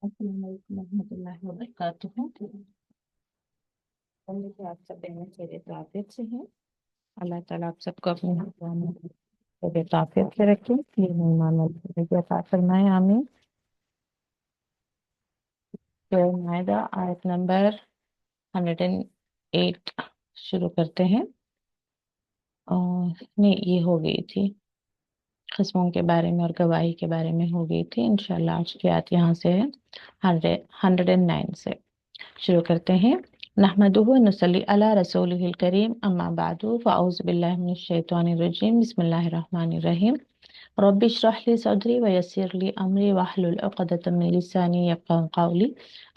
السلام علیکم ورحمۃ اللہ وبرکاتہ۔ امید ہے آپ سب خیریت عافیت سے ہیں۔ اللہ تعالیٰ آپ سب کو اپنی خیریت عافیت سے رکھے، یہ مہمان والے عطا فرمائے، آمین۔ سورہ مائدہ آیت نمبر 108 شروع کرتے ہیں، اور نہیں یہ ہو گئی تھی قسموں کے بارے میں اور گواہی کے بارے میں ہو گئی تھی۔ انشاءاللہ آج کی آیت یہاں سے ہے 109 سے شروع کرتے ہیں۔ نحمدہ و نصلی علی رسولہ الکریم، اما بعد فاعوذ باللہ من الشیطان الرجیم، بسم اللہ الرحمن الرحیم۔ رب اشرح لی صدری ویسر لی امری واحلل عقدۃ من لسانی یفقهوا قولی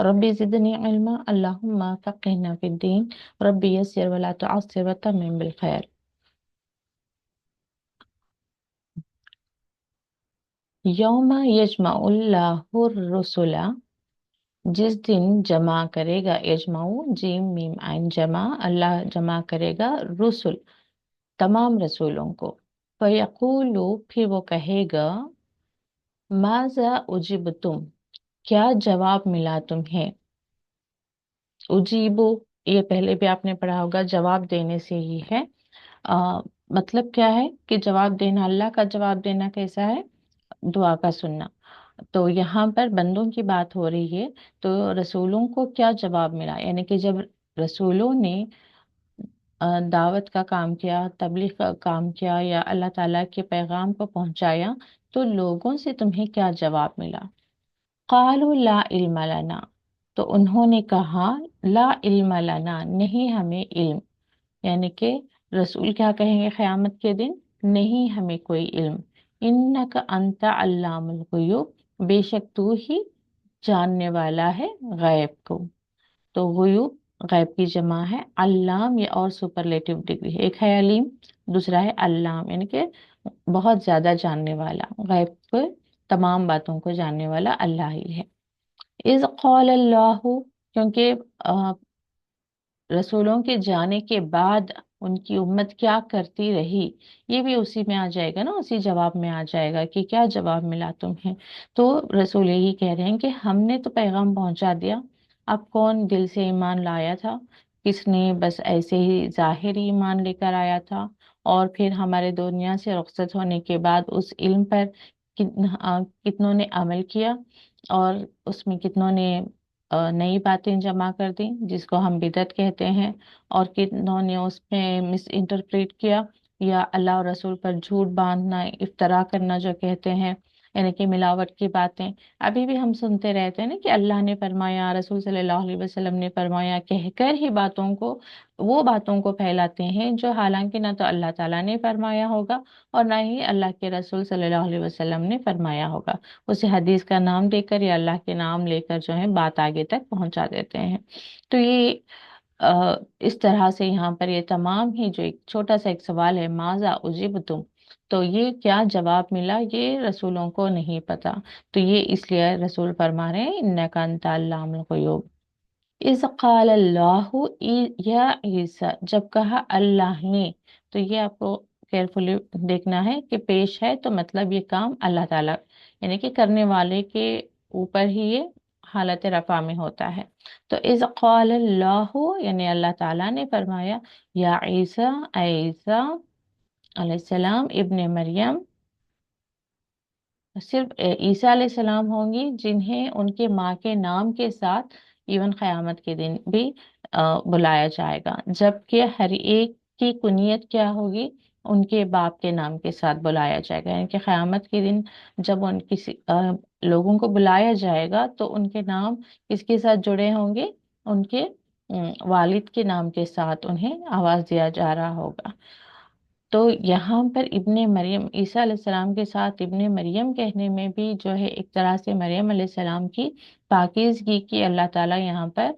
رب زدنی علما اللہم فقہنا فی الدین رب یسر ولا تعسر وتمم بالخیر۔ یوم یجمع اللہ الرسل، جس دن جمع کرے گا، یجمعو جیم میم عین جمع، اللہ جمع کرے گا رسل تمام رسولوں کو۔ فیقولو پھر وہ کہے گا، ماذا اجبتم کیا جواب ملا تمہیں۔ اجیبو یہ پہلے بھی آپ نے پڑھا ہوگا، جواب دینے سے ہی ہے۔ مطلب کیا ہے کہ جواب دینا، اللہ کا جواب دینا کیسا ہے؟ دعا کا سننا۔ تو یہاں پر بندوں کی بات ہو رہی ہے، تو رسولوں کو کیا جواب ملا، یعنی کہ جب رسولوں نے دعوت کا کام کیا، تبلیغ کا کام کیا، یا اللہ تعالیٰ کے پیغام کو پہنچایا، تو لوگوں سے تمہیں کیا جواب ملا۔ قالوا لا علم لنا، تو انہوں نے کہا لا علم لنا، نہیں ہمیں علم، یعنی کہ رسول کیا کہیں گے قیامت کے دن؟ نہیں ہمیں کوئی علم۔ انک انت علام الغیوب، بے شک تو ہی جاننے والا ہے غیب کو۔ تو غیوب غیب کی جمع ہے، علام یہ اور سپرلیٹو ڈگری ہے، ایک ہے علیم، دوسرا ہے علام، یعنی کہ بہت زیادہ جاننے والا، غیب کو تمام باتوں کو جاننے والا اللہ ہی ہے۔ اذ قال اللہ، کیونکہ رسولوں کے جانے کے بعد ان کی امت کیا کرتی رہی، یہ بھی اسی میں آ جائے گا نا، اسی جواب میں آ جائے گا کہ کیا جواب ملا تمہیں۔ تو رسول یہی کہہ رہے ہیں کہ ہم نے تو پیغام پہنچا دیا، اب کون دل سے ایمان لایا تھا، کس نے بس ایسے ہی ظاہری ایمان لے کر آیا تھا، اور پھر ہمارے دنیا سے رخصت ہونے کے بعد اس علم پر کتنوں نے عمل کیا، اور اس میں کتنوں نے نئی باتیں جمع کر دیں جس کو ہم بدعت کہتے ہیں، اور کتنوں نے اس میں مس انٹرپریٹ کیا، یا اللہ اور رسول پر جھوٹ باندھنا، افترا کرنا جو کہتے ہیں، یعنی کہ ملاوٹ کی باتیں۔ ابھی بھی ہم سنتے رہتے ہیں نا کہ اللہ نے فرمایا، رسول صلی اللہ علیہ وسلم نے فرمایا، کہہ کر ہی وہ باتوں کو پھیلاتے ہیں جو حالانکہ نہ تو اللہ تعالیٰ نے فرمایا ہوگا اور نہ ہی اللہ کے رسول صلی اللہ علیہ وسلم نے فرمایا ہوگا۔ اسے حدیث کا نام دے کر یا اللہ کے نام لے کر جو ہے بات آگے تک پہنچا دیتے ہیں۔ تو یہ اس طرح سے یہاں پر یہ تمام ہی جو ایک چھوٹا سا ایک سوال ہے، ماذا اجبتم، تو یہ کیا جواب ملا، یہ رسولوں کو نہیں پتا۔ تو یہ اس لیے رسول فرما رہے ہیں انک انت علام الغیوب۔ اذ قال اللہ یا عیسیٰ، جب کہا اللہ نے، تو یہ آپ کو کیئرفلی دیکھنا ہے کہ پیش ہے تو مطلب یہ کام اللہ تعالیٰ یعنی کہ کرنے والے کے اوپر ہی یہ حالت رفع میں ہوتا ہے۔ تو اذ قال اللہ یعنی اللہ تعالیٰ نے فرمایا، یا عیسیٰ، اے عیسیٰ علیہ السلام ابن مریم، صرف عیسیٰ علیہ السلام ہوں گی جنہیں ان کے ماں کے نام کے ساتھ ایون قیامت کے دن بھی بلایا جائے گا، جبکہ ہر ایک کی کنیت کیا ہوگی، ان کے باپ کے نام کے ساتھ بلایا جائے گا، یعنی کہ قیامت کے دن جب ان کسی لوگوں کو بلایا جائے گا تو ان کے نام کس کے ساتھ جڑے ہوں گے، ان کے والد کے نام کے ساتھ انہیں آواز دیا جا رہا ہوگا۔ تو یہاں پر ابن مریم، عیسیٰ علیہ السلام کے ساتھ ابن مریم کہنے میں بھی جو ہے ایک طرح سے مریم علیہ السلام کی پاکیزگی کی اللہ تعالیٰ یہاں پر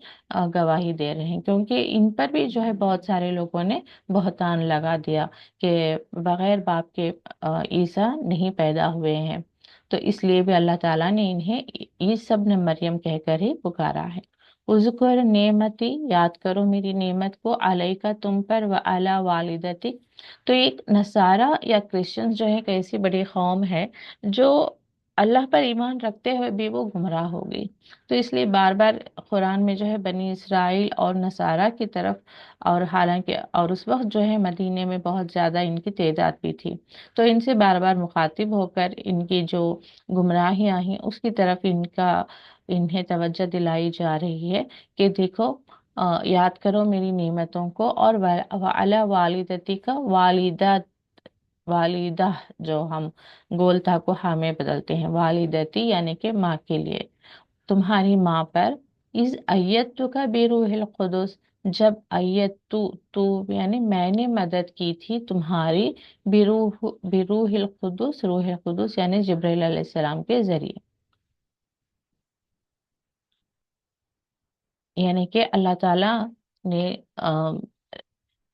گواہی دے رہے ہیں، کیونکہ ان پر بھی جو ہے بہت سارے لوگوں نے بہتان لگا دیا کہ بغیر باپ کے عیسیٰ نہیں پیدا ہوئے ہیں، تو اس لیے بھی اللہ تعالیٰ نے انہیں عیسی ابن مریم کہہ کر ہی پکارا ہے۔ اذکر نعمتی، یاد کرو میری نعمت کو، علیکا تم پر، و علی والدتی، تو ایک نصارہ یا کرسچنز جو ہے ایک ایسی بڑی قوم ہے جو अल्लाह पर ईमान रखते हुए भी वो गुमराह हो गई। तो इसलिए बार बार कुरान में जो है बनी इसराइल और नसारा की तरफ, और हालांकि और उस वक्त जो है मदीने में बहुत ज़्यादा इनकी तादाद भी थी, तो इनसे बार बार मुखातिब होकर इनकी जो गुमराहियां हैं उसकी तरफ इन्हें तवज्जो दिलाई जा रही है कि देखो, याद करो मेरी नेमतों को, और अला वालिदती का वालिदा, जो हम गोलता को हा में बदलते हैं, वालिदती यानी कि माँ के लिए, तुम्हारी माँ पर, इस अय्यतु का बेरूहिल कुदुस, जब तू यानी मैंने मदद की थी तुम्हारी, बिरूहिल कुदुस, रूहिल कुदुस यानी जिब्राइल अलैहिस्सलाम के जरिए। यानी कि अल्लाह ताला ने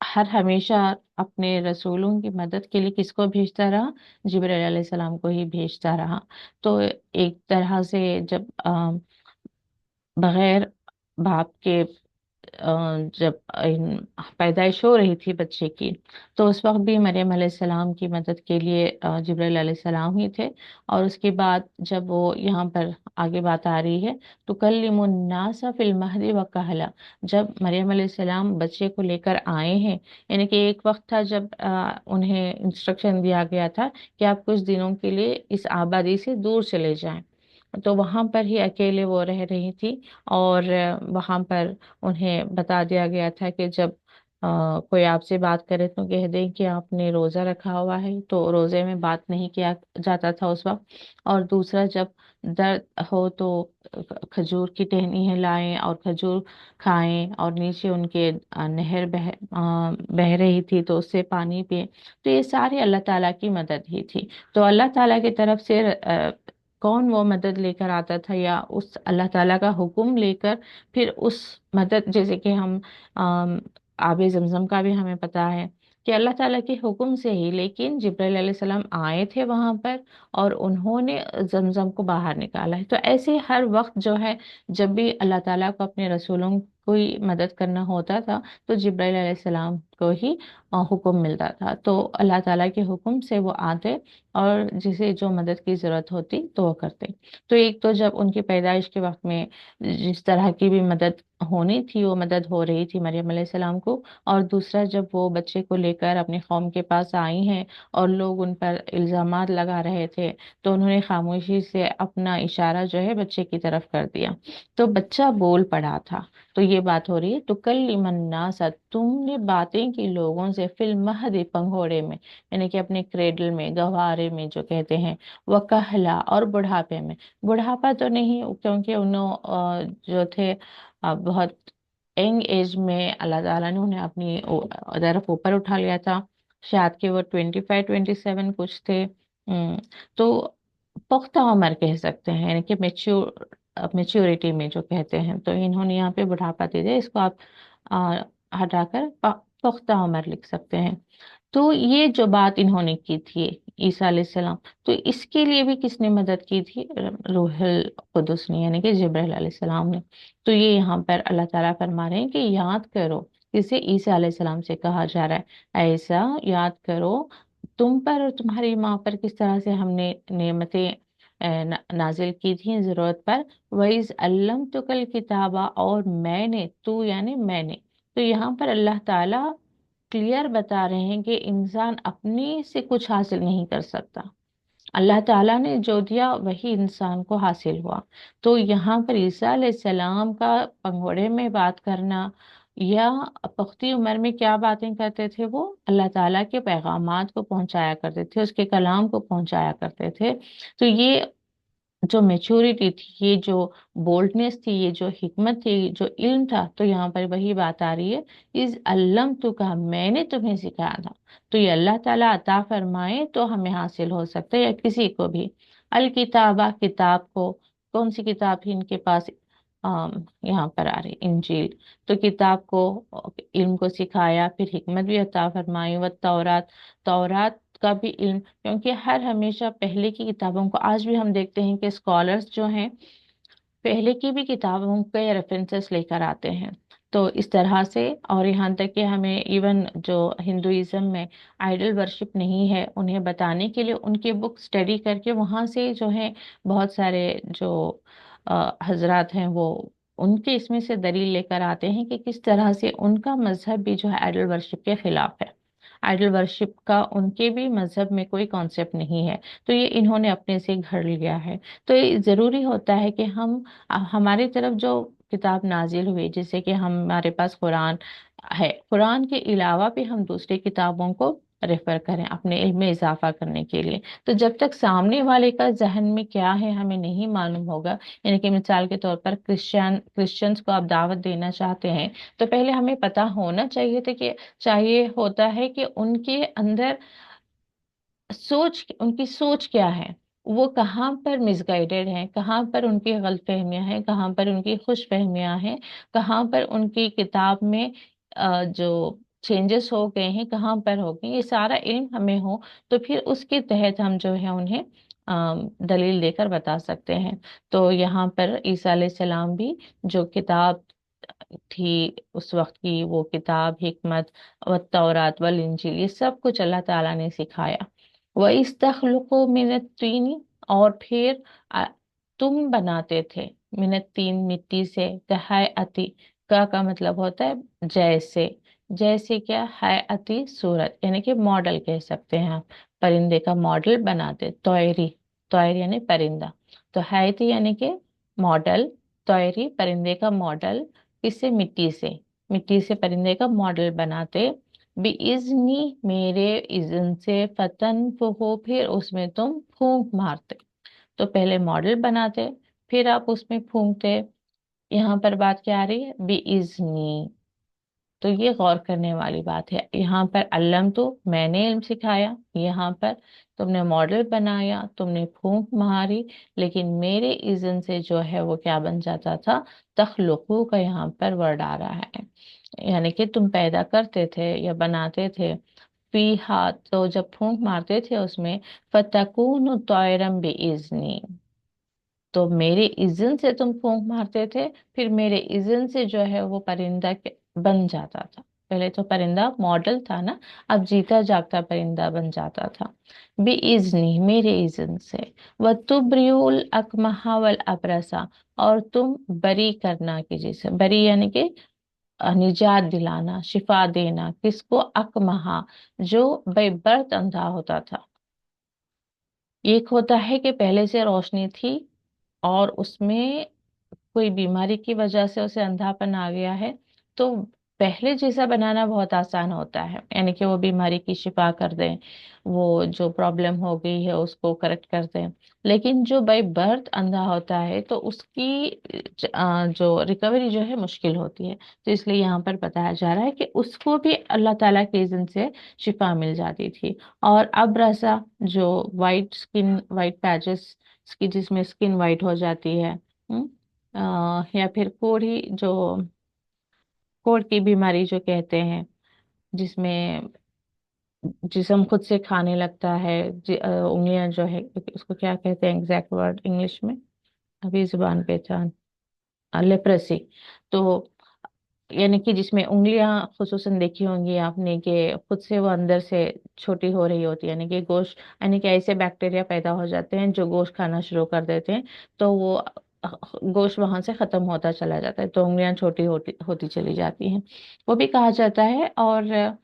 हर हमेशा अपने रसूलों की मदद के लिए किसको भेजता रहा? जिब्राइल अलैहिस्सलाम को ही भेजता रहा। तो एक तरह से जब बगैर बाप के जब पैदाइश हो रही थी बच्चे की, तो उस वक्त भी मरियम अलैहिस्सलाम की मदद के लिए जिब्राइल अलैहिस्सलाम ही थे। और उसके बाद जब वो यहाँ पर आगे बात आ रही है, तो कल्लिमुन्नास फिल महदी व कहला, जब मरियम अलैहिस्सलाम बच्चे को लेकर आए हैं, यानी कि एक वक्त था जब उन्हें इंस्ट्रक्शन दिया गया था कि आप कुछ दिनों के लिए इस आबादी से दूर चले जाएं, तो वहां पर ही अकेले वो रह रही थी। और वहां पर उन्हें बता दिया गया था कि जब कोई आपसे बात करे तो कह दें कि आपने रोजा रखा हुआ है, तो रोजे में बात नहीं किया जाता था उस वक्त। और दूसरा, जब दर्द हो तो खजूर की टहनी लाएं और खजूर खाएं, और नीचे उनके नहर बह रही थी तो उससे पानी पिए। तो ये सारी अल्लाह ताला की मदद ही थी। तो अल्लाह ताला की तरफ से कौन वो मदद लेकर आता था, या उस अल्लाह ताला का हुक्म लेकर फिर उस मदद, जैसे कि हम अम, आबे जमजम का भी हमें पता है कि अल्लाह ताला के हुक्म से ही, लेकिन जिब्राइल अलैहिस्सलाम आए थे वहां पर और उन्होंने जमजम को बाहर निकाला है। तो ऐसे हर वक्त जो है, जब भी अल्लाह ताला को अपने रसूलों कोई मदद करना होता था, तो जिब्राइल अलैहिस्सलाम को ही हुक्म मिलता था। तो अल्लाह ताला के हुक्म से वो आते और जिसे जो मदद की जरूरत होती तो वो करते। तो एक तो जब उनकी पैदाइश के वक्त में जिस तरह की भी मदद होनी थी वो मदद हो रही थी मरियम अलैहिस्सलाम को। और दूसरा, जब वो बच्चे को लेकर अपने कौम के पास आई हैं और लोग उन पर इल्जामात लगा रहे थे, तो उन्होंने खामोशी से अपना इशारा जो है बच्चे की तरफ कर दिया, तो बच्चा बोल पड़ा था। तो ये बात हो रही है, तो कल लिमन्नासा, तुमने बातें की लोगों से, फिल महदी, पंघोड़े में, यानी कि अपने क्रेडल में, गहवारे में जो कहते हैं, वह कहला, और बुढ़ापे में। बुढ़ापा तो नहीं, क्योंकि जो थे बहुत यंग एज में अल्लाह ताला ने उन्हें अपनी तरफ ऊपर उठा लिया था। शायद कि वो 25-27 कुछ थे। तो पुख्ता उम्र कह सकते हैं, यानी कि मेच्योरिटी में जो कहते हैं, तो इन्होंने यहाँ पे बुढ़ापा दे दिया, इसको आप आ, हटाकर पुख्ता उम्र लिख सकते हैं। तो ये जो बात इन्होंने की थी ईसा अलैहिस्सलाम, तो इसके लिए भी किसने मदद की थी? रूहुल कुदुस ने, यानी कि जिब्राइल अलैहिस्सलाम ने। तो ये यहाँ पर अल्लाह ताला फरमा रहे हैं कि याद करो, जिसे ईसा अलैहिस्सलाम से कहा जा रहा है, ऐसा याद करो तुम पर और तुम्हारी माँ पर किस तरह से हमने नेमतें नाजिल की थी जरूरत पर। वइस अल्लम तो कल किताबा, और मैंने, तू यानी मैंने। तो यहाँ पर अल्लाह ताला क्लियर बता रहे हैं कि इंसान अपने से कुछ हासिल नहीं कर सकता, अल्लाह ताला ने जो दिया वही इंसान को हासिल हुआ। तो यहाँ पर ईसा अलैहिस्सलाम का पंघोड़े में बात करना, या पुख्ती उम्र में क्या बातें करते थे, वो अल्लाह ताला के पैगामात को पहुंचाया करते थे, उसके कलाम को पहुंचाया करते थे। तो ये जो मेच्योरिटी थी, ये जो बोल्डनेस थी, ये जो हिकमत थी, जो इल्म था, तो यहाँ पर वही बात आ रही है, इस अल्लम तु का, मैंने तुम्हें सिखाया था। तो ये अल्लाह ताला अता फरमाए तो हमें हासिल हो सकता है, या किसी को भी। अल किताबा, किताब को, कौन सी किताब थी इनके पास? यहाँ पर आ रही इंजील। तो किताब को, इल्म को सिखाया, फिर हिकमत भी अता फरमाई, व तौरात, तौरात का भी इल्म, क्योंकि हर हमेशा पहले की किताबों को, आज भी हम देखते हैं कि स्कॉलर्स जो हैं पहले की भी किताबों के रेफरेंसेस लेकर आते हैं। तो इस तरह से, और यहाँ तक कि हमें इवन जो हिंदुइज्म में आइडल वर्शिप नहीं है उन्हें बताने के लिए उनके बुक स्टडी करके वहाँ से जो है बहुत सारे जो हजरात हैं वो उनके इसमें से दलील लेकर आते हैं कि किस तरह से उनका मजहब भी जो है आइडल वर्शिप के खिलाफ है। आइडल वर्शिप का उनके भी मजहब में कोई कॉन्सेप्ट नहीं है। तो ये इन्होंने अपने से घर लिया है। तो ये जरूरी होता है कि हम हमारी तरफ जो किताब नाजिल हुई, जैसे कि हमारे पास कुरान है, कुरान के अलावा भी हम दूसरी किताबों को रेफर करें अपने इल्म में इजाफा करने के लिए। तो जब तक सामने वाले का जहन में क्या है हमें नहीं मालूम होगा, यानी कि मिसाल के तौर पर क्रिश्चियंस को आप दावत देना चाहते हैं, तो पहले हमें पता होना चाहिए था कि चाहिए होता है कि उनके अंदर उनकी सोच क्या है, वो कहाँ पर मिसगाइडेड हैं, कहाँ पर उनकी गलतफहमियां हैं, कहाँ पर उनकी खुशफहमियां हैं, कहाँ पर उनकी किताब में जो चेंजेस हो गए हैं कहाँ पर हो गए, ये सारा इल्म हमें हो तो फिर उसके तहत हम जो है उन्हें दलील देकर बता सकते हैं। तो यहाँ पर ईसा अलैहिस्सलाम भी जो किताब थी उस वक्त की, वो किताब हिकमत व तौरात वल इंजील, ये सब कुछ अल्लाह ताला ने सिखाया। व इस्तखलुकु मिनत तीन, और फिर तुम बनाते थे मिनत तीन, मिट्टी से, कहाय अति, का मतलब होता है जैसे, जैसे क्या है अति सूरत, यानी कि मॉडल कह सकते हैं आप, परिंदे का मॉडल बनाते, तोयरी, तोयर यानी परिंदा, तो है थी यानी कि मॉडल, तोयरी परिंदे का मॉडल, किससे, मिट्टी से, मिट्टी से परिंदे का मॉडल बनाते, बिइज़्नी मेरे इज़्न से, फतन फुहु फिर उसमें तुम फूंक मारते। तो पहले मॉडल बनाते, फिर आप उसमें फूंकते। यहाँ पर बात क्या आ रही है, बिइज़्नी। तो ये गौर करने वाली बात है, यहाँ पर अल्लम तो मैंने इल्म सिखाया, यहाँ पर तुमने मॉडल बनाया, तुमने फूंक मारी, लेकिन मेरे इज़्न से जो है वो क्या बन जाता था, तखलुकू का यहाँ पर वर्ड आ रहा है, यानी कि तुम पैदा करते थे या बनाते थे। फी हाथ, तो जब फूंक मारते थे उसमें, फतकून तोयरम बिइज़्नी, तो मेरे इज़्न से तुम फूंक मारते थे, फिर मेरे इज़्न से जो है वो परिंदा बन जाता था। पहले तो परिंदा मॉडल था ना, अब जीता जागता परिंदा बन जाता था। बिइज़्नी मेरे इज़्न से, व तुबरियुल अकमहा वल अबरसा, और तुम बरी करना, की जैसे बरी यानी कि निजात दिलाना, शिफा देना, किसको, अकमहा, जो बेबर्थ अंधा होता था। एक होता है कि पहले से रोशनी थी और उसमें कोई बीमारी की वजह से उसे अंधापन आ गया है, तो पहले जैसा बनाना बहुत आसान होता है, यानी कि वो बीमारी की शिफा कर दें, वो जो प्रॉब्लम हो गई है उसको करेक्ट कर दें। लेकिन जो बाय बर्थ अंधा होता है तो उसकी जो रिकवरी जो है मुश्किल होती है। तो इसलिए यहाँ पर बताया जा रहा है कि उसको भी अल्लाह ताला के इज़्न से शिफा मिल जाती थी। और अब रसा, जो वाइट स्किन, वाइट पैचेस की, जिसमें स्किन वाइट हो जाती है, या फिर कोढ़ी, जो कोढ़ की बीमारी जो कहते हैं, जिसमें जिस्म खुद से खाने लगता है, उंगलियां जो है, उसको क्या कहते हैं एग्जैक्ट वर्ड इंग्लिश में, अभी जुबान पे था, लेप्रेसी। तो यानी कि जिसमें उंगलियां, खुसूसन देखी होंगी आपने कि खुद से वो अंदर से छोटी हो रही होती है, यानी कि गोश्त, यानी कि ऐसे बैक्टीरिया पैदा हो जाते हैं जो गोश्त खाना शुरू कर देते हैं, तो वो गोश्त वहां से खत्म होता चला जाता है, तो उंगलियां छोटी होती होती चली जाती हैं, वो भी कहा जाता है। और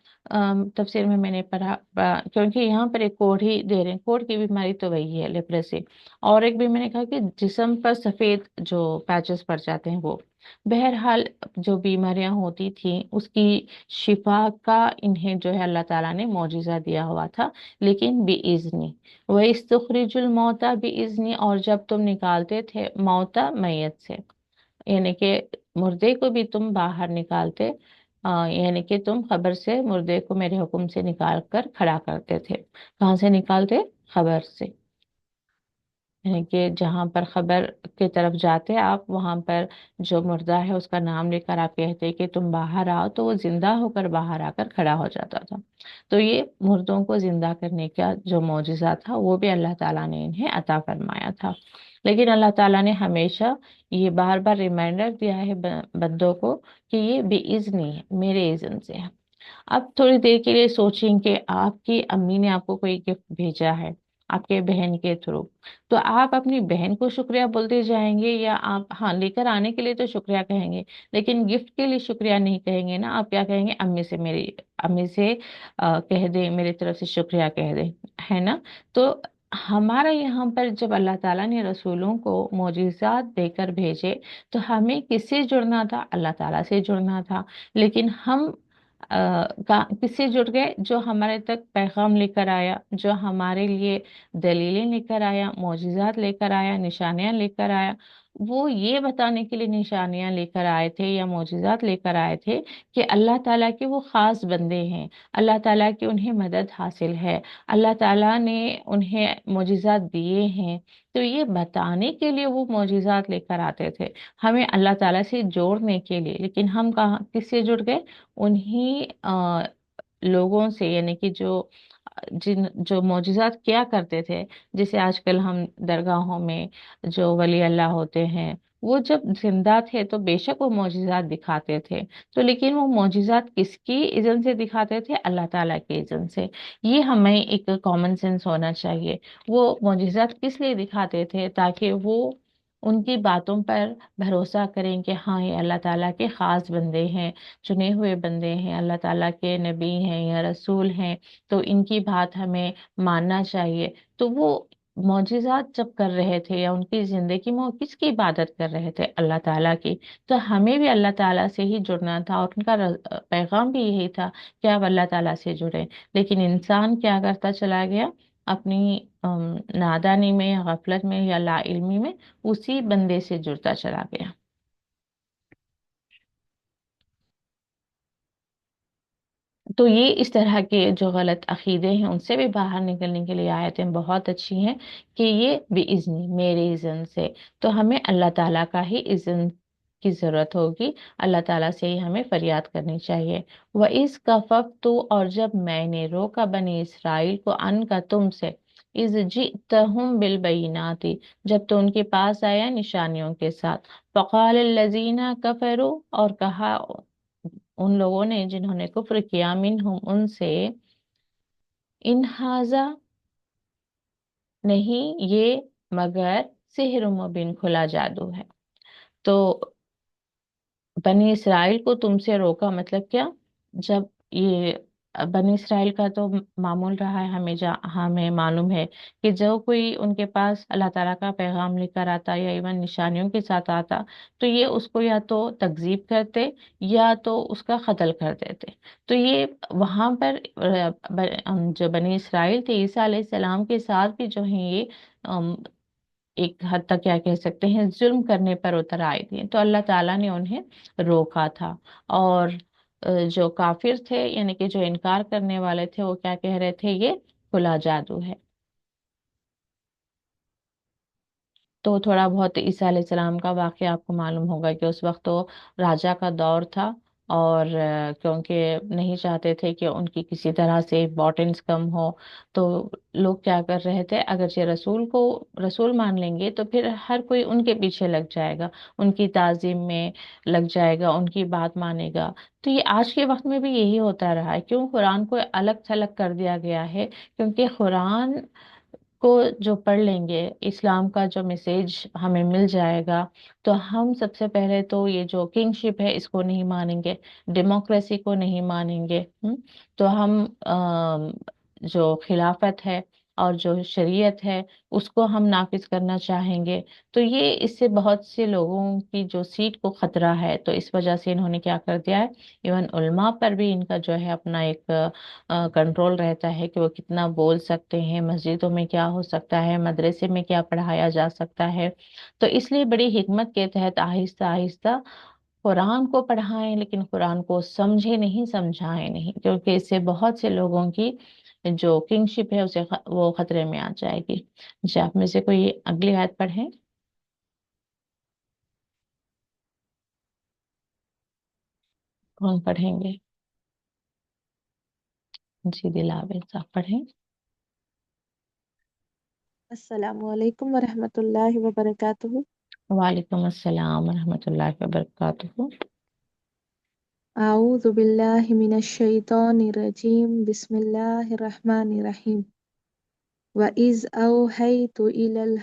तफसीर में मैंने पढ़ा, क्योंकि यहाँ पर एक कोढ़ ही दे रहे हैं, कोढ़ की बीमारी तो वही है लेप्रेसी। और एक भी मैंने कहा कि जिस्म पर सफेद जो पैचेस पड़ जाते हैं वो, बहरहाल जो बीमारियां होती थी उसकी शिफा का इन्हें जो है अल्लाह ताला ने मौजिज़ा दिया हुआ था, लेकिन बिइज़्नी। व इस्तखरिजुल मौता बिइज़्नी, और जब तुम निकालते थे मौता मैयत से, यानी कि मुर्दे को भी तुम बाहर निकालते, यानी कि तुम खबर से मुर्दे को मेरे हुक्म से निकाल कर खड़ा करते थे। कहाँ से निकालते, खबर से, यानी कि जहाँ पर खबर की तरफ जाते आप, वहां पर जो मुर्दा है उसका नाम लेकर आप कहते कि तुम बाहर आओ, तो वो जिंदा होकर बाहर आकर खड़ा हो जाता था। तो ये मुर्दों को जिंदा करने का जो मौजिज़ा था वो भी अल्लाह ताला ने इन्हें अता फरमाया था। लेकिन अल्लाह ताला ने हमेशा ये बार बार रिमाइंडर दिया है बंदों को कि ये बेइज़्नी है, मेरे इज़्न से है। अब थोड़ी देर के लिए सोचें कि आपकी अम्मी ने आपको कोई गिफ्ट भेजा है आपके बहन के थ्रू, तो आप अपनी बहन को शुक्रिया बोलते जाएंगे, या आप हाँ लेकर आने के लिए तो शुक्रिया कहेंगे, लेकिन गिफ्ट के लिए शुक्रिया नहीं कहेंगे ना। आप क्या कहेंगे, अम्मी से, मेरी अम्मी से कह दे, मेरी तरफ से शुक्रिया कह दे, है ना। तो हमारा यहाँ पर जब अल्लाह ताला ने रसूलों को मोजिज़ात देकर भेजे, तो हमें किससे जुड़ना था, अल्लाह ताला से जुड़ना था। लेकिन हम किससे जुड़ गए, जो हमारे तक पैगाम लेकर आया, जो हमारे लिए दलीलें लेकर आया, मोजिज़ात लेकर आया, निशानियां लेकर आया। वो ये बताने के लिए निशानियां लेकर आए थे या मोजिज़ात लेकर आए थे कि अल्लाह ताला के वो खास बंदे हैं, अल्लाह ताला की उन्हें मदद हासिल है, अल्लाह ताला ने उन्हें मोजिज़ात दिए हैं। तो ये बताने के लिए वो मोजिज़ात लेकर आते थे, हमें अल्लाह ताला से जोड़ने के लिए। लेकिन हम कहाँ किससे जुड़ गए, उन्हीं लोगों से, यानी कि जिन जो मोजिज़ात किया करते थे। जैसे आजकल हम दरगाहों में जो वली अल्लाह होते हैं, वो जब जिंदा थे तो बेशक वो मोजिज़ात दिखाते थे, तो लेकिन वो मोजिज़ात किसकी इज़्न से दिखाते थे, अल्लाह ताला के इज़्न से। ये हमें एक कॉमन सेंस होना चाहिए। वो मोजिज़ात किस लिए दिखाते थे, ताकि वो उनकी बातों पर भरोसा करें कि हाँ ये अल्लाह ताला के खास बंदे हैं, चुने हुए बंदे हैं, अल्लाह ताला के नबी हैं या रसूल हैं, तो इनकी बात हमें मानना चाहिए। तो वो मौजिज़ात जब कर रहे थे या उनकी जिंदगी में वो किसकी इबादत कर रहे थे, अल्लाह ताला की। तो हमें भी अल्लाह ताला से ही जुड़ना था, और उनका पैगाम भी यही था कि आप अल्लाह ताला से जुड़े। लेकिन इंसान क्या करता चला गया, अपनी नादानी में या गफलत में या लाइल्मी में उसी बंदे से जुड़ता चला गया। तो ये इस तरह के जो गलत अकीदे हैं उनसे भी बाहर निकलने के लिए आयतें बहुत अच्छी हैं कि ये बेइज़्नी, मेरे इज़्न से। तो हमें अल्लाह ताला का ही इज़्न की ज़रूरत होगी, अल्लाह ताला से ही हमें फरियाद करनी चाहिए। व इस कफ़फ़ तो, और जब मैंने रोका बनी इसराइल को अन का तुमसे, इज जितहुम बिल बैनाती, जब तो उनके पास आया निशानियों के साथ। फ़क़ाल लजीना कफरू, और कहा उन लोगों ने जिन्होंने कुफ्र किया, मिनहुम उनसे, इन हाजा, नहीं ये, मगर सिहर मुबिन, खुला जादू है। तो बनी इसराइल को तुमसे रोका मतलब क्या, जब ये बनी इसराइल का तो मामूल रहा है, हमें मालूम है कि जो कोई उनके पास अल्लाह ताला का पैगाम लेकर आता या इवन निशानियों के साथ आता, तो ये उसको या तो तकजीब करते या तो उसका कत्ल कर देते। तो ये वहां पर जो बनी इसराइल थे, ईसा अलैहिस्सलाम के साथ भी जो है ये एक हद तक क्या कह सकते हैं, जुल्म करने पर उतर आए थे। तो अल्लाह ताला ने उन्हें रोका था। और जो काफिर थे, यानी कि जो इनकार करने वाले थे, वो क्या कह रहे थे, ये खुला जादू है। तो थोड़ा बहुत ईसा अलैहिस्सलाम का वाक़या आपको मालूम होगा कि उस वक्त तो राजा का दौर था, और क्योंकि नहीं चाहते थे कि उनकी किसी तरह से इम्पोर्टेंस कम हो, तो लोग क्या कर रहे थे, अगर ये रसूल को रसूल मान लेंगे तो फिर हर कोई उनके पीछे लग जाएगा, उनकी ताजीम में लग जाएगा, उनकी बात मानेगा। तो ये आज के वक्त में भी यही होता रहा है। क्यों कुरान को अलग थलग कर दिया गया है, क्योंकि कुरान को जो पढ़ लेंगे, इस्लाम का जो मैसेज हमें मिल जाएगा, तो हम सबसे पहले तो ये जो किंगशिप है इसको नहीं मानेंगे, डेमोक्रेसी को नहीं मानेंगे। तो हम जो खिलाफत है और जो शरीयत है उसको हम नाफिज करना चाहेंगे। तो ये इससे बहुत से लोगों की जो सीट को खतरा है, तो इस वजह से इन्होंने क्या कर दिया है, इवन उल्मा पर भी इनका जो है अपना एक कंट्रोल रहता है कि वो कितना बोल सकते हैं, मस्जिदों में क्या हो सकता है, मदरसे में क्या पढ़ाया जा सकता है। तो इसलिए बड़ी हिकमत के तहत आहिस्ता आहिस्ता कुरान को पढ़ाएं, लेकिन कुरान को समझे नहीं, समझाएं नहीं, क्योंकि इससे बहुत से लोगों की जो किंगशिप है उसे वो खतरे में आ जाएगी। जी, आप में से कोई अगली आयत पढ़ें। कौन पढ़ेंगे? जी, दिलावे आप पढ़ें। अस्सलामु अलैकुम वरहमतुल्लाहि वबरकातुहू। वालेकुम अस्सलाम रहमतुल्लाहि व बरकातुहू। आऊज़ु बिल्लाहि मिनश शैतानिर रजीम। बिस्मिल्लाहिर रहमानिर रहीम। व इज़ औहैतु इलल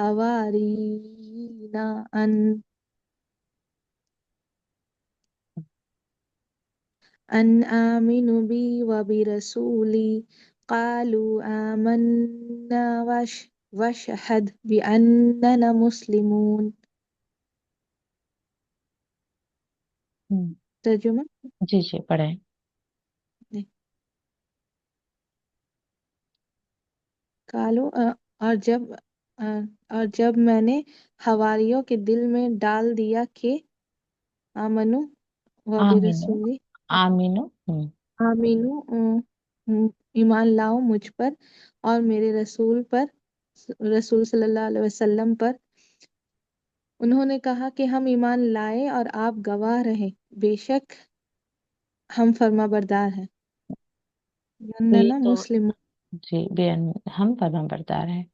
हवारीना अन आमिनु बी व बिरसूली क़ालू आमन्ना वशहद बिअन्नना मुस्लिमून। हम्म, तर्जुमा। जी जी पढ़ें। कालू और जब अ, और जब मैंने हवारियों के दिल में डाल दिया कि आमनु व आमीनो। बिरसूली आमीनो। आमीनू ईमान लाओ मुझ पर और मेरे रसूल पर, रसूल सल्लल्लाहु अलैहि वसल्लम पर। उन्होंने कहा कि हम ईमान लाए और आप गवाह रहे, बेशक हम फर्माबरदार हैं। तो ये ना तो, मुस्लिम। जी बेन, हम फर्माबरदार हैं।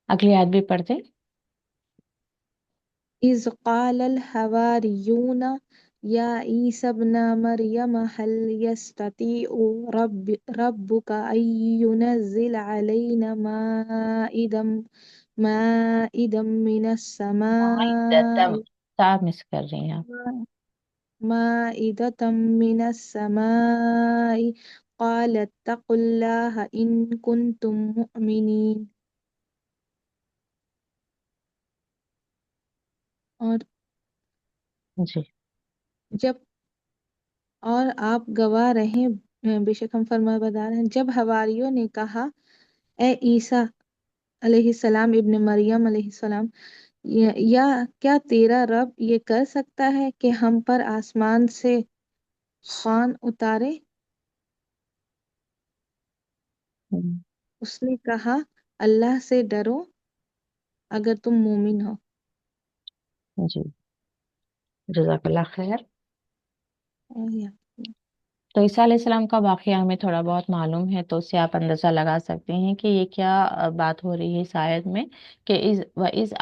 अगली आयत भी पढ़ दें। इज़ क़ालल हवारियूना या ईसा इब्न मरियम हल यस्ततीउ रब्बुका अय्युनज़्ज़िल अलैना माइदम मिनस माइदतम, समाई साफ मिस कर रही हैं आप। माइदतम मिनस समाई क़ाल इत्तक़ुल्लाह इन कुन्तुम मुअमिनीन। और जी। जब और आप गवाह रहें, बेशक हम फर्माबरदार हैं। जब हवारियों ने कहा, ए ईसा अलैहिस्सलाम इब्न मरियम अलैहिस्सलाम, या क्या तेरा रब ये कर सकता है कि हम पर आसमान से खान उतारे? हम्म, उसने कहा, अल्लाह से डरो अगर तुम मोमिन हो। जी, जज़ाकल्लाह खैर। और या तो ईसा अलैहिस्सलाम का वाक़या हमें थोड़ा बहुत मालूम है, तो उससे आप अंदाज़ा लगा सकते हैं कि ये क्या बात हो रही है इस आयत में। कि इज़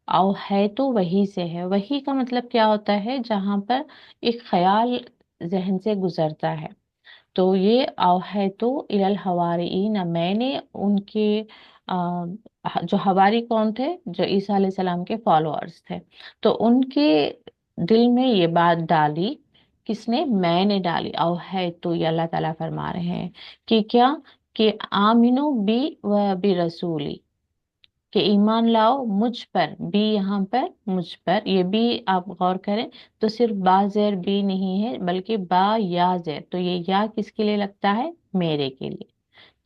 अवहैतु वही से है। वही का मतलब क्या होता है? जहाँ पर एक ख्याल जहन से गुजरता है। तो ये अवहैतु इलल हवारीन, मैंने उनके जो हवारी कौन थे? जो ईसा अलैहिस्सलाम के फॉलोअर्स थे। तो उनके दिल में ये बात डाली। किसने? मैंने डाली। अवहैतु, ये अल्लाह ताला फरमा रहे हैं कि क्या? कि आमिनो बी व बी रसूली, कि ईमान लाओ मुझ पर। बी यहाँ पर मुझ पर, ये बी आप गौर करें तो सिर्फ बा जेर बी नहीं है, बल्कि बा या जेर। तो ये या किसके लिए लगता है? मेरे के लिए।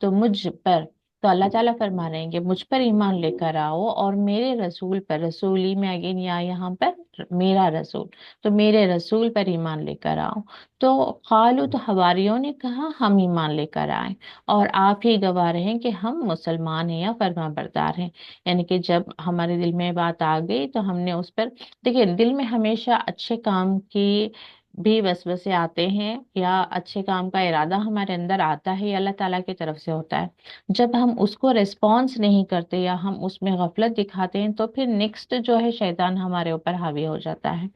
तो मुझ पर, तो अल्लाह ताला फरमा रहे हैं कि मुझ पर ईमान लेकर आओ और मेरे रसूल पर, रसूली में अगेन या यहाँ पर मेरा रसूल, तो मेरे रसूल पर ईमान लेकर आओ। तो खालू, तो हवारियों ने कहा हम ईमान लेकर आए और आप ही गवाह रहे कि हम मुसलमान हैं या फर्मा बरदार हैं। यानी कि जब हमारे दिल में बात आ गई तो हमने उस पर, देखिए दिल में हमेशा अच्छे काम की भी वसवसे आते हैं या अच्छे काम का इरादा हमारे अंदर आता है, ये अल्लाह ताला की तरफ से होता है। जब हम उसको रिस्पॉन्स नहीं करते या हम उसमें गफलत दिखाते हैं, तो फिर नेक्स्ट जो है शैतान हमारे ऊपर हावी हो जाता है।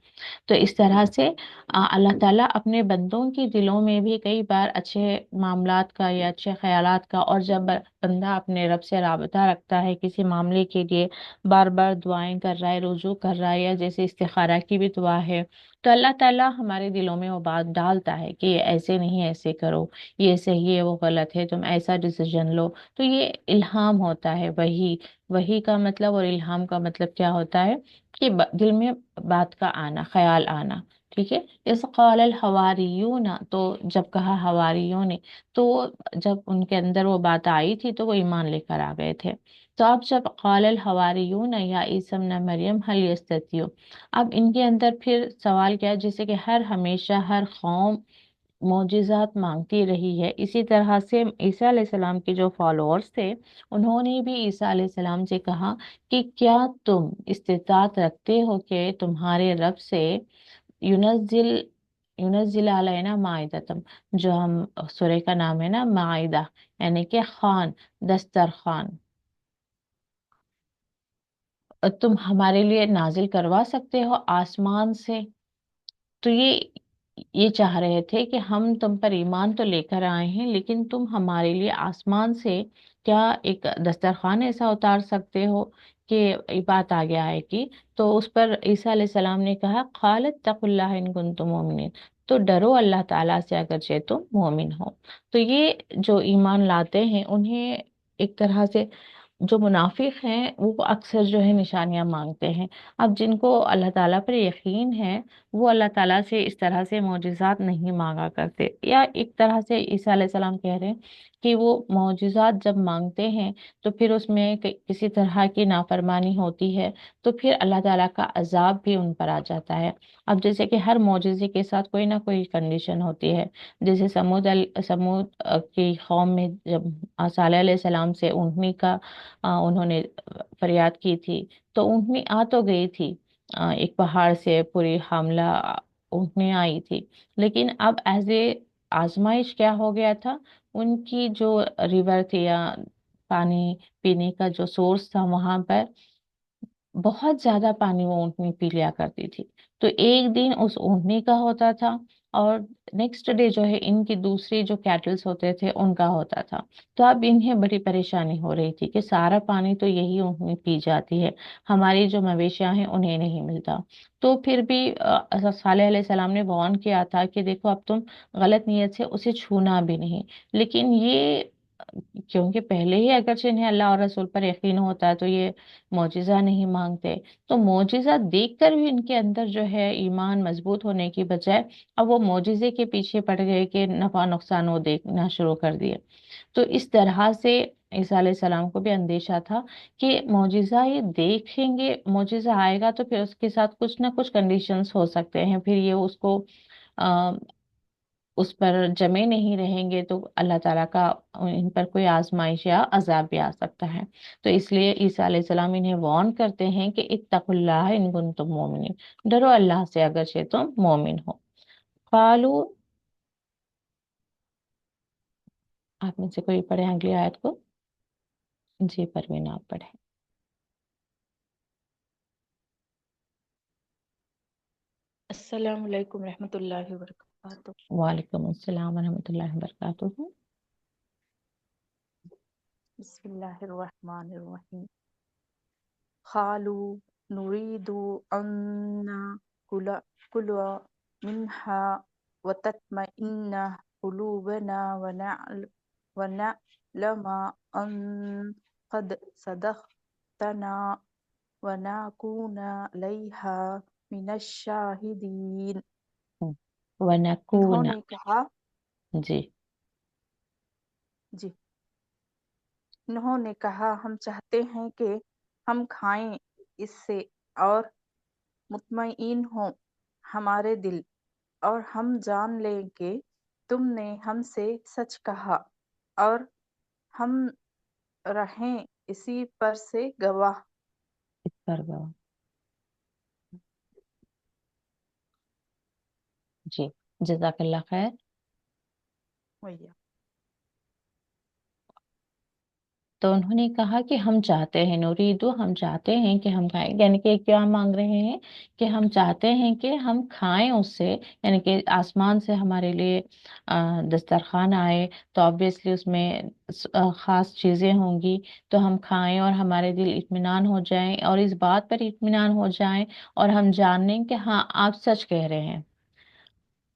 तो इस तरह से अल्लाह ताला अपने बंदों के दिलों में भी कई बार अच्छे मामलात का या अच्छे ख्यालात का, और जब बंदा अपने रब से राबता रखता है किसी मामले के लिए, बार बार दुआएं कर रहा है, रुजू कर रहा है, या जैसे इस्तिखारा की भी दुआ है, तो अल्लाह ताला हमारे दिलों में वो बात डालता है कि ये ऐसे नहीं, ऐसे करो, ये सही है वो गलत है, तुम ऐसा डिसीजन लो। तो ये इल्हाम होता है। वही, वही का मतलब और इल्हाम का मतलब क्या होता है? कि दिल में बात का आना, ख्याल आना। ठीक है। इस कौल हवारियून, तो जब कहा हवारियों ने, तो जब उनके अंदर वो बात आई थी तो वो ईमान लेकर आ गए थे। तो अब जब कौल हवारियून या ईसा इब्न मरियम हल यस्ततियु, अब इनके अंदर फिर सवाल क्या है? जैसे कि हर हमेशा हर कौम मोजिज़ात मांगती रही है। इसी तरह से ईसा अलैहिस्सलाम के जो फॉलोअर्स थे, उन्होंने भी ईसा अलैहिस्सलाम से कहा कि क्या तुम इस्तिताअत रखते हो कि तुम्हारे रब से युनज़िल युनज़िल अलैना माइदतम, जो हम सूरह का नाम है ना माइदा, यानी कि खान, दस्तरखान, तुम हमारे लिए नाजिल करवा सकते हो आसमान से। तो ये चाह रहे थे कि हम तुम पर ईमान तो लेकर आए हैं, लेकिन तुम हमारे लिए आसमान से क्या एक दस्तरखान ऐसा उतार सकते हो कि ये बात आगे आएगी। तो उस पर ईसा अलैहिस्सलाम ने कहा, खालत तकुल्लाह इन कुंतुम मोमिनीन, तो डरो अल्लाह ताला से अगर जे तुम मोमिन हो। तो ये जो ईमान लाते हैं उन्हें एक तरह से, जो मुनाफिक हैं वो अक्सर जो है निशानियां मांगते हैं। अब जिनको अल्लाह ताला पर यकीन है, वो अल्लाह ताला से इस तरह से मोजिज़ात नहीं मांगा करते। या एक तरह से ईसा अलैहिस्सलाम कह रहे हैं कि वो मोजिज़ात जब मांगते हैं तो फिर उसमें किसी तरह की नाफरमानी होती है, तो फिर अल्लाह ताला का अजाब भी उन पर आ जाता है। अब जैसे कि हर मोजिज़े के साथ कोई ना कोई कंडीशन होती है। जैसे समूद की कौम में जब सालेह अलैहिस्सलाम से ऊँटनी का उन्होंने फरियाद की थी, तो ऊँटनी आ तो गई थी, एक पहाड़ से पूरी हमला ऊँटनी आई थी, लेकिन अब एज ए आजमाइश क्या हो गया था, उनकी जो रिवर थी या पानी पीने का जो सोर्स था वहां पर बहुत ज्यादा पानी वो ऊँटनी पी लिया करती थी। तो एक दिन उस ऊँटनी का होता था, और नेक्स्ट डे जो है इनकी दूसरी जो कैटल्स होते थे उनका होता था। तो अब इन्हें बड़ी परेशानी हो रही थी कि सारा पानी तो यही ऊँटनी पी जाती है, हमारी जो मवेशियां हैं उन्हें नहीं मिलता। तो फिर भी सालेह अलैहिस्सलाम ने वार्न किया था कि देखो अब तुम गलत नीयत से उसे छूना भी नहीं। लेकिन ये क्योंकि पहले ही अगर इन्हें अल्लाह और रसूल पर यकीन होता है तो ये मोजिज़ा नहीं मांगते। तो मोजिज़ा देखकर भी इनके अंदर जो है ईमान मजबूत होने की बजाय अब वो मोजिज़े के पीछे पड़ गए कि नफा नुकसान वो देखना शुरू कर दिए। तो इस तरह से ईसा अलैहिस्सलाम को भी अंदेशा था कि मोजिज़ा ये देखेंगे, मोजिज़ा आएगा तो फिर उसके साथ कुछ ना कुछ कंडीशंस हो सकते हैं, फिर ये उसको उस पर जमे नहीं रहेंगे तो अल्लाह ताला का इन पर कोई आजमाइश या अजाब भी आ सकता है। तो इसलिए ईसा अलैहिस्सलाम इन्हें वार्न करते हैं कि इत्तकुल्लाह इन कुंतुम मोमिनीन, डरो अल्लाह से अगर से तुम मोमिन हो। कालू, आप में से कोई पढ़े अगली आयत को? जी परवीन आप पढ़े। अस्सलाम वालेकुम रहमतुल्लाहि व बरकातुहू। वालेकुम अस्सलाम वरहमतुल्लाहि वबरकातुहू। बिस्मिल्लाहिर रहमानिर रहीम। खालू नुरीदु अन्ना कुला कुलवा मिन्हा व तत्मइन्ना कुलूबना व नअलमा अन क़द सदक़तना व नकूना अलैहा मिनश शाहिदीन। वनकूना। उन्होंने कहा, जी। जी, उन्होंने कहा, हम चाहते हैं कि हम खाएं इससे और मुतमईन हो हमारे दिल, और हम जान लें कि तुमने हमसे सच कहा, और हम रहें इसी पर से गवाह। इस पर गवाह। जी, जज़ाकल्लाह खैर। भैया, तो उन्होंने कहा कि हम चाहते हैं, नूरीदो, हम चाहते हैं कि हम खाएं, यानी कि क्या मांग रहे हैं कि हम चाहते हैं कि हम खाएं उससे, यानी कि आसमान से हमारे लिए दस्तरखान आए, तो ऑब्वियसली उसमें खास चीज़ें होंगी, तो हम खाएं और हमारे दिल इत्मीनान हो जाएं, और इस बात पर इत्मीनान हो जाएं और हम जान लें कि हाँ आप सच कह रहे हैं।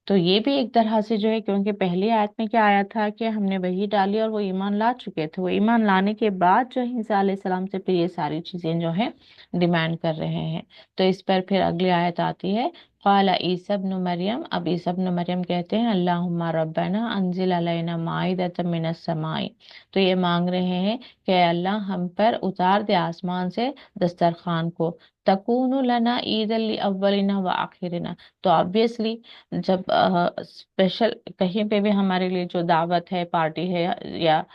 तो ये भी एक तरह से जो है, क्योंकि पहली आयत में क्या आया था कि हमने वही डाली और वो ईमान ला चुके थे, वो ईमान लाने के बाद जो है ईसा अलैहि सलाम से फिर ये सारी चीजें जो है डिमांड कर रहे हैं। तो इस पर फिर अगली आयत आती है, قال ईसा इब्न मरियम, अब ईसा इब्न मरियम कहते हैं अल्लाहुम्मा रब्बना अंजिल अलैना माइदतम मिनस समाई, तो ये मांग रहे हैं कि अल्लाह हम पर उतार दे आसमान से दस्तरखान को, तकूनु लना ईदल अव्वलिना व आखिरिना। तो ऑब्वियसली जब स्पेशल कहीं पे भी हमारे लिए जो दावत है, पार्टी है या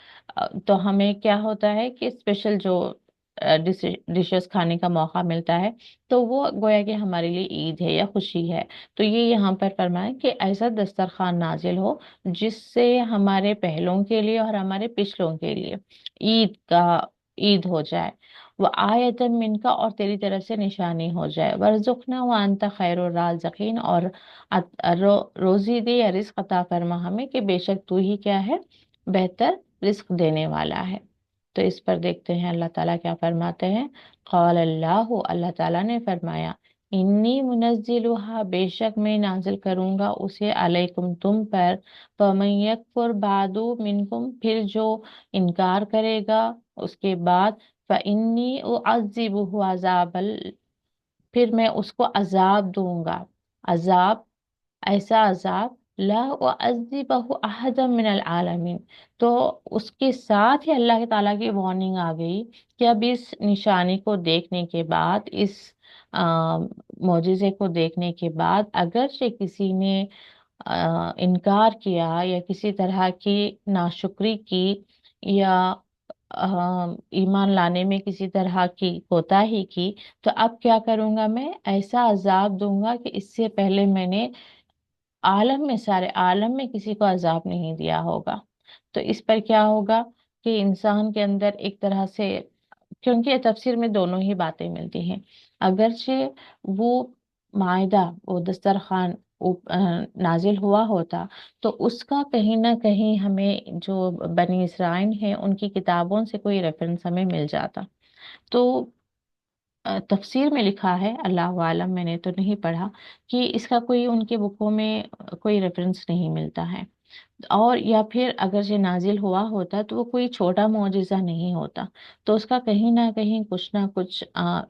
तो हमें क्या होता है कि स्पेशल जो डिशेस खाने का मौका मिलता है, तो वो गोया कि हमारे लिए ईद है या खुशी है। तो ये यहाँ पर फरमाया कि ऐसा दस्तरखान नाजिल हो जिससे हमारे पहलों के लिए और हमारे पिछलों के लिए ईद हो जाए। वो आयतन मिनका, और तेरी तरफ से निशानी हो जाए। वरजुकना व अंत खैरुर राज़िकीन, और रोजी दे या रिस्क अता फरमा हमें कि बेशक तू ही क्या है, बेहतर रिस्क देने वाला है। तो इस पर देखते हैं अल्लाह ताला क्या फरमाते हैं। क़ाल अल्लाह, अल्लाह ताला ने फरमाया, इन्नी मुनज़्ज़िलुहा, बेशक मैं नाजिल करूंगा उसे अलैकुम तुम पर, फमन यकफुर बादु मिनकुम, फिर जो इनकार करेगा उसके बाद, फ़इन्नी उअज़्ज़िबुहु अज़ाबल, फिर मैं उसको अजाब दूंगा, अजाब, ऐसा अजाब, ला उअज़्ज़िबहु अहदम मिनल आलमीन। तो उसके साथ ही अल्लाह ताला की वार्निंग आ गई कि अब इस निशानी को देखने के बाद, इस मोजिज़े को देखने के बाद, अगर से किसी ने इनकार किया या किसी तरह की नाशुक्री की या ईमान लाने में किसी तरह की कोताही की, तो अब क्या करूंगा, मैं ऐसा अजाब दूंगा कि इससे पहले मैंने आलम में, सारे आलम में किसी को अजाब नहीं दिया होगा। तो इस पर क्या होगा कि इंसान के अंदर एक तरह से, क्योंकि तफसीर में दोनों ही बातें मिलती हैं, अगरचे वो मायदा, वो दस्तरखान नाजिल हुआ होता, तो उसका कहीं ना कहीं हमें जो बनी इसराइल हैं उनकी किताबों से कोई रेफरेंस हमें मिल जाता। तो तफसीर में लिखा है, अल्लाह आलम, मैंने तो नहीं पढ़ा कि इसका कोई उनके बुकों में कोई रेफरेंस नहीं मिलता है। और या फिर अगर ये नाजिल हुआ होता तो वो कोई छोटा मोजिज़ा नहीं होता, तो उसका कहीं ना कुछ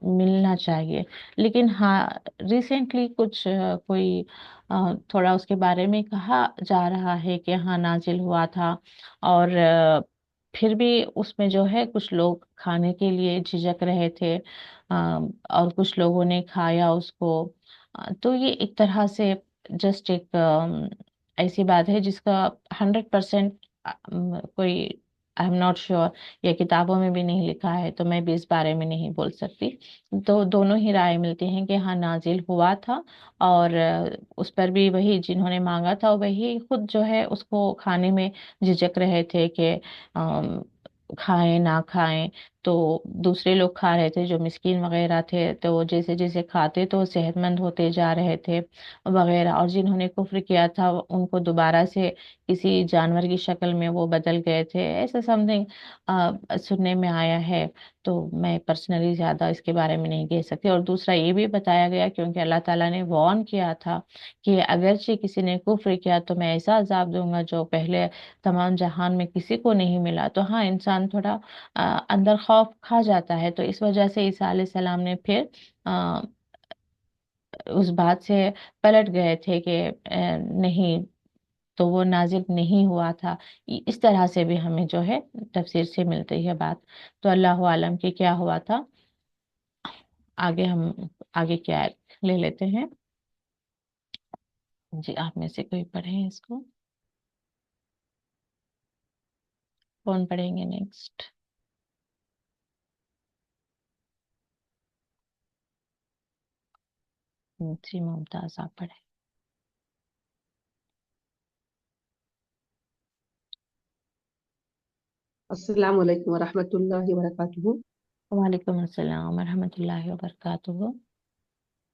मिलना चाहिए। लेकिन हाँ, रिसेंटली कुछ कोई थोड़ा उसके बारे में कहा जा रहा है कि हाँ नाजिल हुआ था, और फिर भी उसमें जो है कुछ लोग खाने के लिए झिझक रहे थे, और कुछ लोगों ने खाया उसको। तो ये एक तरह से जस्ट एक ऐसी बात है जिसका 100% कोई, आई एम नॉट श्योर, ये किताबों में भी नहीं लिखा है, तो मैं भी इस बारे में नहीं बोल सकती। तो दोनों ही राय मिलती हैं कि हाँ नाजिल हुआ था, और उस पर भी वही जिन्होंने मांगा था वही खुद जो है उसको खाने में झिझक रहे थे कि खाएं ना खाएं। तो दूसरे लोग खा रहे थे जो मिस्कीन वगैरह थे, तो वो जैसे जैसे खाते तो सेहतमंद होते जा रहे थे वगैरह, और जिन्होंने कुफ्र किया था उनको दोबारा से किसी जानवर की शक्ल में वो बदल गए थे, ऐसा समथिंग सुनने में आया है। तो मैं पर्सनली ज़्यादा इसके बारे में नहीं कह सकती। और दूसरा ये भी बताया गया, क्योंकि अल्लाह ताला ने वार्न किया था कि अगरचे किसी ने कुफ्र किया तो मैं ऐसा अजाब दूंगा जो पहले तमाम जहान में किसी को नहीं मिला। तो हाँ, इंसान थोड़ा अंदर खौफ खा जाता है, तो इस वजह से ईसा अलैहि सलाम ने फिर अ, उस बात से पलट गए थे कि नहीं, तो वो नाजिल नहीं हुआ था। इस तरह से भी हमें जो है तफसीर से मिलती है बात। तो अल्लाह आलम की क्या हुआ था, आगे हम आगे क्या ले लेते हैं। जी, आप में से कोई पढ़े इसको, कौन पढ़ेंगे नेक्स्ट? जी, मुमताज आप पढ़े। अस्सलाम वालेकुम वरहमतुल्लाहि वबरकातुहू। वालेकुम अस्सलाम वरहमतुल्लाहि वबरकातुहू।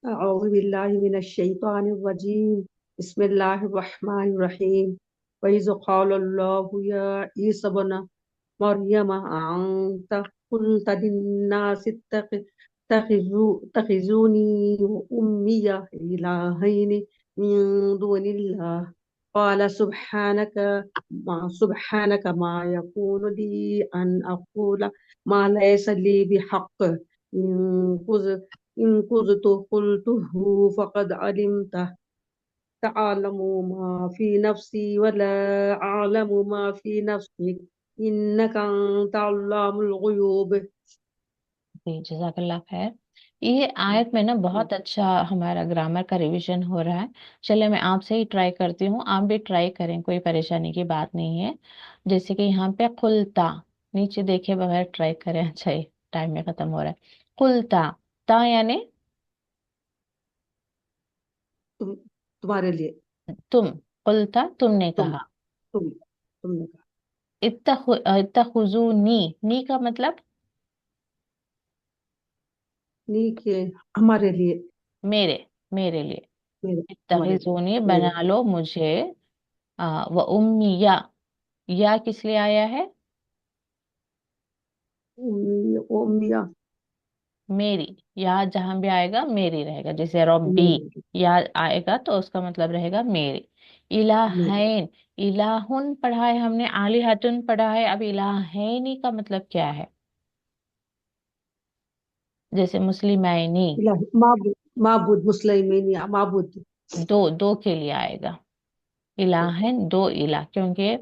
अऊज़ु बिल्लाहि मिनश शैतानिर रजीम। बिस्मिल्लाहिर रहमानिर रहीम। व इज़ क़ालल्लाहु या ईसा इब्न मरियम अअंता क़ुल्ता लिन्नासि इत्तख़िज़ूनी व उम्मिया इलाहैनि मिन दूनिल्लाह क़ाल सुब्हानक मा यकूनु ली अन अक़ूला मा लैसा ली बिहक़्क़ इन إن كنت قلته فقد علمته تعلم ما في نفسي ولا أعلم ما في نفسك إنك أنت علام الغيوب. जी जज़ाकल्लाह खैर। ये आयत में ना बहुत अच्छा हमारा ग्रामर का रिवीजन हो रहा है। चले मैं आपसे ही ट्राई करती हूँ, आप भी ट्राई करें, कोई परेशानी की बात नहीं है। जैसे कि यहाँ पे कुलता, नीचे देखे बगैर ट्राई करें। अच्छा ये टाइम में खत्म हो रहा है। कुलता, ता यानी तुम्हारे लिए। तुम, कुलता तुमने तुम कहा। तुम तुमने कहा। इत्तखुजूनी, नी का मतलब नहीं कि हमारे लिए। मेरे, मेरे लिए। मेरे हमारे लिए। इत्तखिजूनी मेरे बना लो मुझे। व उम्मिया, या किस लिए आया है? ओ मिया। मेरी, या जहां भी आएगा मेरी रहेगा। जैसे रब्बी, मेरे या आएगा तो उसका मतलब रहेगा मेरी। मेरे इलाहैन, इलाहुन पढ़ा है हमने, आलिहतुन पढ़ा है, अब इलाहैनी का मतलब क्या है? जैसे मुस्लिमैनी, इलाही माबूद। माबूद मुस्लिमीन या माबूद। दो, दो के लिए आएगा। तो इलाहन, दो इला, क्योंकि